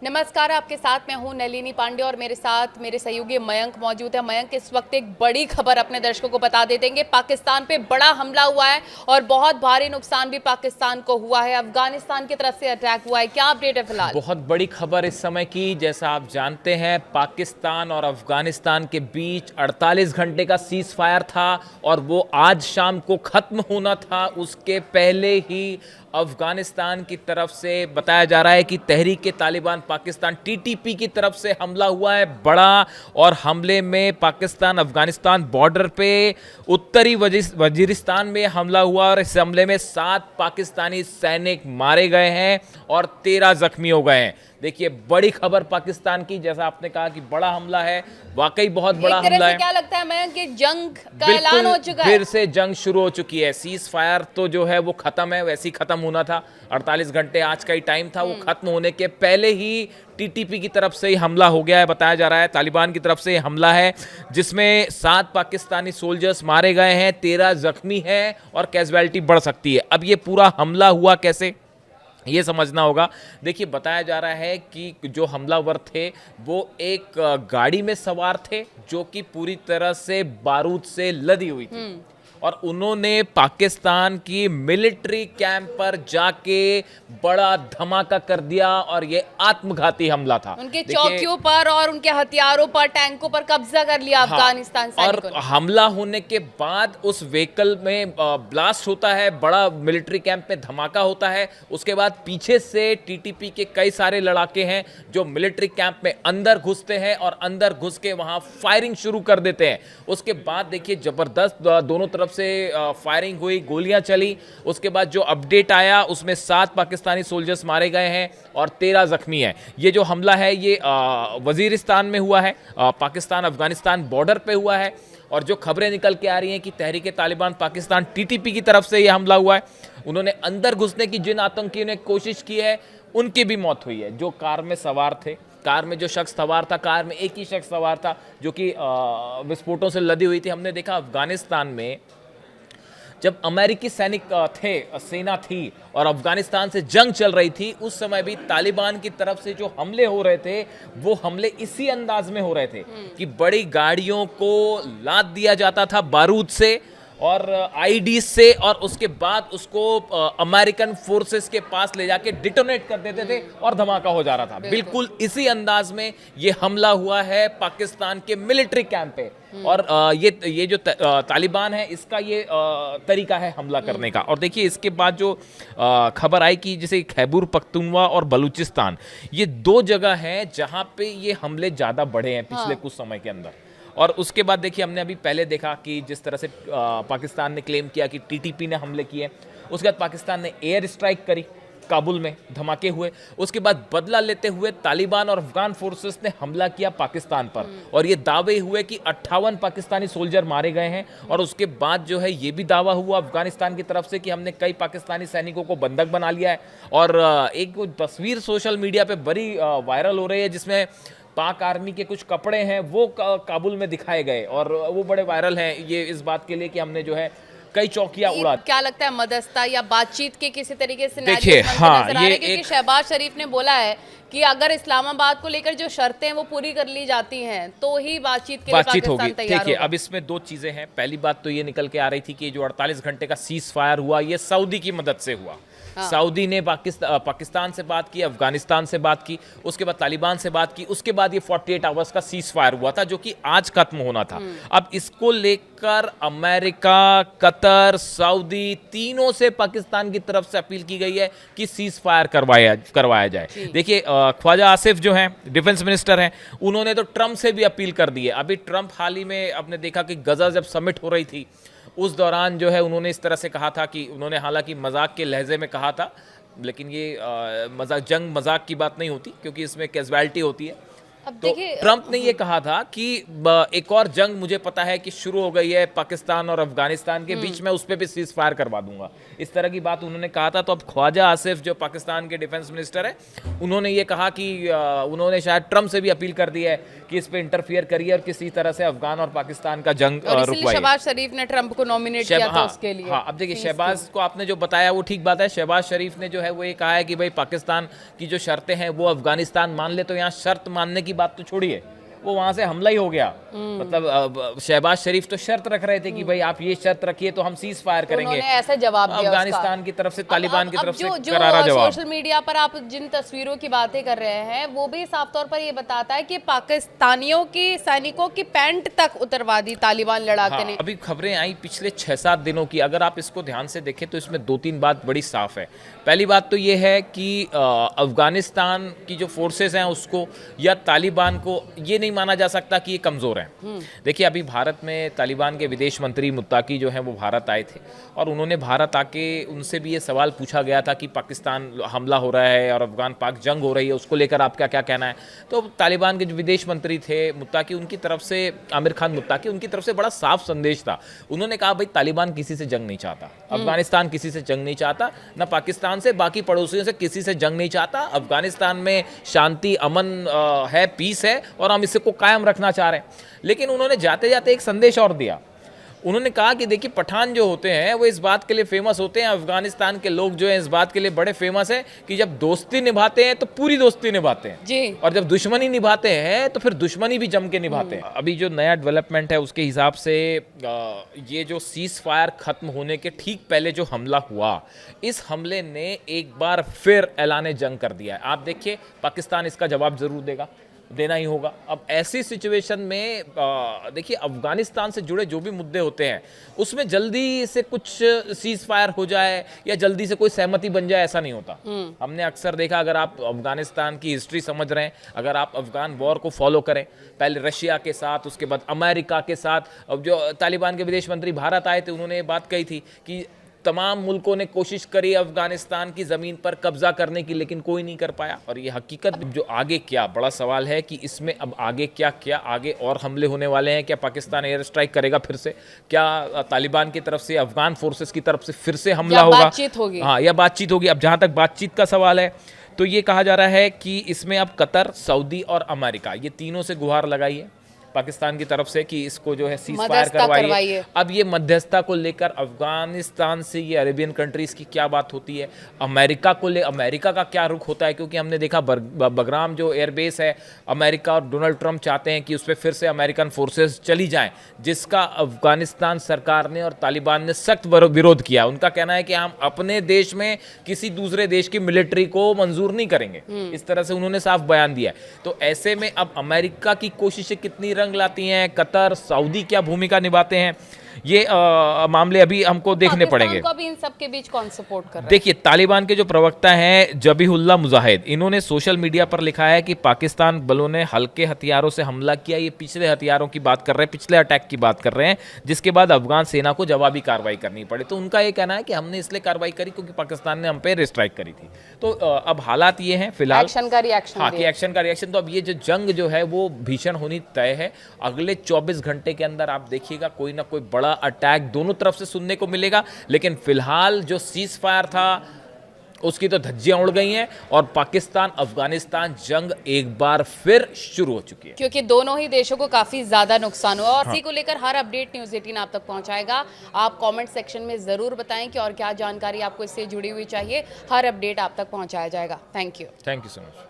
नमस्कार, आपके साथ मैं हूं नलिनी पांडे और मेरे साथ मेरे सहयोगी मयंक मौजूद है। मयंक, इस वक्त एक बड़ी खबर अपने दर्शकों को बता देंगे। पाकिस्तान पे बड़ा हमला हुआ है और बहुत भारी नुकसान भी पाकिस्तान को हुआ है। अफगानिस्तान की तरफ से अटैक हुआ है, क्या अपडेट है फिलहाल? बहुत बड़ी खबर इस समय की, जैसा आप जानते हैं पाकिस्तान और अफगानिस्तान के बीच 48 घंटे का सीज फायर था और वो आज शाम को खत्म होना था। उसके पहले ही अफगानिस्तान की तरफ से बताया जा रहा है कि तहरीक तालिबान पाकिस्तान टीटीपी की तरफ से हमला हुआ है बड़ा। और हमले में पाकिस्तान अफगानिस्तान बॉर्डर पे उत्तरी वजीरिस्तान में हमला हुआ और इस हमले में 7 पाकिस्तानी सैनिक मारे गए हैं और 13 जख्मी हो गए हैं। देखिए, बड़ी खबर पाकिस्तान की, जैसा आपने कहा कि बड़ा हमला है, वाकई बहुत बड़ा हमला है। क्या लगता है मैं कि जंग का ऐलान हो चुका है? फिर से जंग शुरू हो चुकी है। सीज फायर तो जो है वो खत्म है, वैसे ही खत्म होना था। 48 घंटे आज का ही टाइम था, वो खत्म होने के पहले ही टीटीपी की तरफ से ही हमला हो गया है। बताया जा रहा है तालिबान की तरफ से हमला है जिसमें 7 पाकिस्तानी सोल्जर्स मारे गए हैं, 13 जख्मी हैं और कैजुअलिटी बढ़ सकती है। अब ये पूरा हमला हुआ कैसे, ये समझना होगा। देखिए, बताया जा रहा है कि जो हमलावर थे वो एक गाड़ी में सवार थे जो कि पूरी तरह से बारूद से लदी हुई थी और उन्होंने पाकिस्तान की मिलिट्री कैंप पर जाके बड़ा धमाका कर दिया और ये आत्मघाती हमला था। उनके चौकियों पर और उनके हथियारों पर, टैंकों पर कब्जा कर लिया अफगानिस्तान सैनिकों ने। और हमला होने के बाद उस व्हीकल में ब्लास्ट होता है, बड़ा मिलिट्री कैंप में धमाका होता है। उसके बाद पीछे से टीटीपी के कई सारे लड़ाके हैं जो मिलिट्री कैंप में अंदर घुसते हैं और अंदर घुस के वहां फायरिंग शुरू कर देते हैं। उसके बाद देखिए, जबरदस्त दोनों तरफ से फायरिंग हुई, गोलियां चली। उसके बाद जो अपडेट आया उसमें 7 पाकिस्तानी सोल्जर्स मारे गए हैं और 13 जख्मी हैं। ये जो हमला है ये वजीरिस्तान में हुआ है, पाकिस्तान अफगानिस्तान बॉर्डर पे हुआ है। और जो खबरें निकल के आ रही हैं कि तहरीक तालिबान पाकिस्तान टीटीपी की तरफ से ये हमला हुआ है। उन्होंने अंदर घुसने की जिन आतंकियों ने कोशिश की है उनकी भी मौत हुई है। जो कार में सवार थे, कार में जो शख्स सवार था, कार में एक ही शख्स सवार था जो कि विस्फोटों से लदी हुई थी। हमने देखा अफगानिस्तान में जब अमेरिकी सैनिक थे, सेना थी और अफगानिस्तान से जंग चल रही थी, उस समय भी तालिबान की तरफ से जो हमले हो रहे थे वो हमले इसी अंदाज में हो रहे थे कि बड़ी गाड़ियों को लाद दिया जाता था बारूद से और आईडी से और उसके बाद उसको अमेरिकन फोर्सेस के पास ले जाके डिटोनेट कर देते थे और धमाका हो जा रहा था। बिल्कुल इसी अंदाज में ये हमला हुआ है पाकिस्तान के मिलिट्री कैंप पे। और ये जो तालिबान है इसका ये तरीका है हमला करने का। और देखिए, इसके बाद जो खबर आई कि जैसे खैबर पख्तूनख्वा और बलूचिस्तान, ये 2 जगह हैं जहां पे ये हमले ज़्यादा बढ़े हैं पिछले कुछ समय के अंदर। और उसके बाद देखिए, हमने अभी पहले देखा कि जिस तरह से पाकिस्तान ने क्लेम किया कि टीटीपी ने हमले किए, उसके बाद पाकिस्तान ने एयर स्ट्राइक करी, काबुल में धमाके हुए। उसके बाद बदला लेते हुए तालिबान और अफगान फोर्सेस ने हमला किया पाकिस्तान पर और ये दावे हुए कि 58 पाकिस्तानी सोल्जर मारे गए हैं। और उसके बाद जो है ये भी दावा हुआ अफगानिस्तान की तरफ से कि हमने कई पाकिस्तानी सैनिकों को बंधक बना लिया है। और एक तस्वीर सोशल मीडिया पे बड़ी वायरल हो रही है जिसमें पाक आर्मी के कुछ कपड़े हैं वो काबुल में दिखाए गए और वो बड़े वायरल हैं। ये इस बात के लिए कि हमने जो है कई चौकियां उड़ा। क्या लगता है, मदस्ता या बातचीत के किसी तरीके से देखिए, हाँ, ये क्योंकि शहबाज शरीफ ने बोला है कि अगर इस्लामाबाद को लेकर जो शर्तें हैं वो पूरी कर ली जाती हैं तो ही बातचीत के लिए पाकिस्तान होगी। तैयार देखिए, होगा। अब इसमें 2 चीजें हैं। पहली बात तो ये निकल के आ रही थी कि जो 48 घंटे का सीज फायर हुआ ये सऊदी की मदद से हुआ। सऊदी ने पाकिस्तान से बात की, अफगानिस्तान से बात की, उसके बाद तालिबान से बात की, उसके बाद ये 48 आवर्स का सीज फायर हुआ था जो कि आज खत्म होना था। अब इसको लेकर अमेरिका, कतर, सऊदी तीनों से पाकिस्तान की तरफ से अपील की गई है कि सीज फायर करवाया जाए। देखिए, ख्वाजा आसिफ जो हैं डिफेंस मिनिस्टर हैं, उन्होंने तो ट्रंप से भी अपील कर दी है। अभी ट्रंप हाल ही में आपने देखा कि गजा जब समिट हो रही थी उस दौरान जो है उन्होंने इस तरह से कहा था कि उन्होंने हालांकि मजाक के लहजे में कहा था, लेकिन ये जंग मजाक की बात नहीं होती क्योंकि इसमें कैजुअलिटी होती है। अब तो देखिए ट्रंप ने ये कहा था कि एक और जंग मुझे पता है कि शुरू हो गई है पाकिस्तान और अफगानिस्तान के बीच में, उस पर भी सीज फायर करवा दूंगा, इस तरह की बात उन्होंने कहा था। तो अब ख्वाजा आसिफ जो पाकिस्तान के डिफेंस मिनिस्टर है, उन्होंने ये कहा कि उन्होंने शायद ट्रंप से भी अपील कर दी है कि इस पे इंटरफियर करिए और किसी तरह से अफगान और पाकिस्तान का जंग और इसलिए रुकवाइए। शहबाज शरीफ ने ट्रंप को नॉमिनेट किया था उसके लिए। हाँ, अब देखिए शहबाज को आपने जो बताया वो ठीक बात है। शहबाज शरीफ ने जो है वो ये कहा है कि भाई पाकिस्तान की जो शर्तें हैं वो अफगानिस्तान मान ले, तो यहाँ शर्त मानने की बात तो छोड़िए, वो वहां से हमला ही हो गया। मतलब शहबाज शरीफ तो शर्त रख रहे थे कि भाई आप ये शर्त रखिए तो हम सीज फायर करेंगे। उन्होंने ऐसा जवाब दिया अफगानिस्तान की तरफ से, तालिबान की तरफ से जो करारा जवाब। सोशल मीडिया पर आप जिन तस्वीरों की बातें कर रहे हैं वो भी साफ तौर पर ये बताता है कि पाकिस्तानियों की सैनिकों की पैंट तक उतरवा दी तालिबान लड़ाके ने। अभी खबरें आई पिछले 6-7 दिनों की, अगर आप इसको ध्यान से देखें तो इसमें 2-3 बात बड़ी साफ है। पहली बात तो ये है कि अफगानिस्तान की जो फोर्सेस हैं उसको या तालिबान को ये नहीं माना जा सकता कि ये कमज़ोर हैं। देखिए अभी भारत में तालिबान के विदेश मंत्री मुत्ताकी जो हैं वो भारत आए थे और उन्होंने भारत आके उनसे भी ये सवाल पूछा गया था कि पाकिस्तान हमला हो रहा है और अफगान पाक जंग हो रही है, उसको लेकर आपका क्या कहना है। तो तालिबान के जो विदेश मंत्री थे मुत्ताकी, उनकी तरफ से आमिर खान मुत्ताकी, उनकी तरफ से बड़ा साफ संदेश था। उन्होंने कहा भाई तालिबान किसी से जंग नहीं चाहता, अफगानिस्तान किसी से जंग नहीं चाहता, न पाकिस्तान से, बाकी पड़ोसियों से किसी से जंग नहीं चाहता। अफगानिस्तान में शांति अमन है, पीस है और हम इसको कायम रखना चाह रहे हैं। लेकिन उन्होंने जाते जाते एक संदेश और दिया। उन्होंने कहा कि देखिए पठान जो होते हैं वो इस बात के लिए फेमस होते हैं, अफगानिस्तान के लोग जो हैं इस बात के लिए बड़े फेमस हैं कि जब दोस्ती निभाते हैं तो पूरी दोस्ती निभाते हैं जी, और जब दुश्मनी निभाते हैं तो फिर दुश्मनी भी जम के निभाते हैं। अभी जो नया डेवलपमेंट है उसके हिसाब से ये जो सीज फायर खत्म होने के ठीक पहले जो हमला हुआ, इस हमले ने एक बार फिर ऐलान जंग कर दिया है। आप देखिए पाकिस्तान इसका जवाब जरूर देना ही होगा। अब ऐसी सिचुएशन में देखिए अफगानिस्तान से जुड़े जो भी मुद्दे होते हैं उसमें जल्दी से कुछ सीज फायर हो जाए या जल्दी से कोई सहमति बन जाए, ऐसा नहीं होता। हमने अक्सर देखा, अगर आप अफगानिस्तान की हिस्ट्री समझ रहे हैं, अगर आप अफगान वॉर को फॉलो करें, पहले रशिया के साथ, उसके बाद अमेरिका के साथ, अब जो तालिबान के विदेश मंत्री भारत आए थे उन्होंने ये बात कही थी कि तमाम मुल्कों ने कोशिश करी अफगानिस्तान की ज़मीन पर कब्जा करने की, लेकिन कोई नहीं कर पाया। और ये हकीकत जो आगे क्या बड़ा सवाल है कि इसमें अब आगे क्या आगे और हमले होने वाले हैं। क्या पाकिस्तान एयर स्ट्राइक करेगा फिर से? क्या तालिबान की तरफ से, अफगान फोर्सेस की तरफ से फिर से हमला होगा? बातचीत होगी? हाँ, या बातचीत होगी। अब जहाँ तक बातचीत का सवाल है तो ये कहा जा रहा है कि इसमें अब कतर, सऊदी और अमेरिका, ये तीनों से गुहार लगाई है पाकिस्तान की तरफ से कि इसको जो है सीज फायर करवाइए। अब ये मध्यस्थता को लेकर अफगानिस्तान से ये अरेबियन कंट्रीज की क्या बात होती है, अमेरिका का क्या रुख होता है, क्योंकि हमने देखा बगराम जो एयरबेस है, अमेरिका और डोनाल्ड ट्रंप चाहते हैं कि उस पर फिर से अमेरिकन फोर्सेस चली जाएं, जिसका अफगानिस्तान सरकार ने और तालिबान ने सख्त विरोध किया। उनका कहना है कि हम अपने देश में किसी दूसरे देश की मिलिट्री को मंजूर नहीं करेंगे, इस तरह से उन्होंने साफ बयान दिया है। तो ऐसे में अब अमेरिका की कोशिशें कितनी रंग लाती हैं, कतर, सऊदी क्या भूमिका निभाते हैं, ये मामले अभी हमको देखने पड़ेंगे। को अभी इन सब के बीच कौन सपोर्ट कर रहा है? देखिए तालिबान के जो प्रवक्ता हैं जबीहुल्लाह मुजाहिद, इन्होंने सोशल मीडिया पर लिखा है कि पाकिस्तान बलों ने हल्के हथियारों से हमला किया। ये पिछले हथियारों की बात कर रहे हैं, पिछले अटैक की बात कर रहे हैं, जिसके बाद अफगान सेना को जवाबी कार्रवाई करनी पड़ी। तो उनका ये कहना है कि हमने इसलिए कार्रवाई करी क्योंकि पाकिस्तान ने हम पे एयर स्ट्राइक करी थी। तो अब हालात ये हैं फिलहाल, एक्शन का रिएक्शन। हाँ, कि एक्शन का रिएक्शन। तो अब ये जो जंग जो है वो भीषण होनी तय है। अगले 24 घंटे के अंदर आप देखिएगा कोई ना कोई बड़ा अटैक दोनों तरफ से सुनने को मिलेगा। लेकिन फिलहाल जो सीज फायर था उसकी तो धज्जियां उड़ गई हैं और पाकिस्तान अफगानिस्तान जंग एक बार फिर शुरू हो चुकी है, क्योंकि दोनों ही देशों को काफी ज्यादा नुकसान हुआ। और इसी को लेकर हर अपडेट न्यूज़ 18 आप तक पहुंचाएगा। आप कमेंट सेक्शन में जरूर बताएं कि और क्या जानकारी आपको इससे जुड़ी हुई चाहिए। हर अपडेट आप तक पहुंचाया जाएगा। Thank you so much.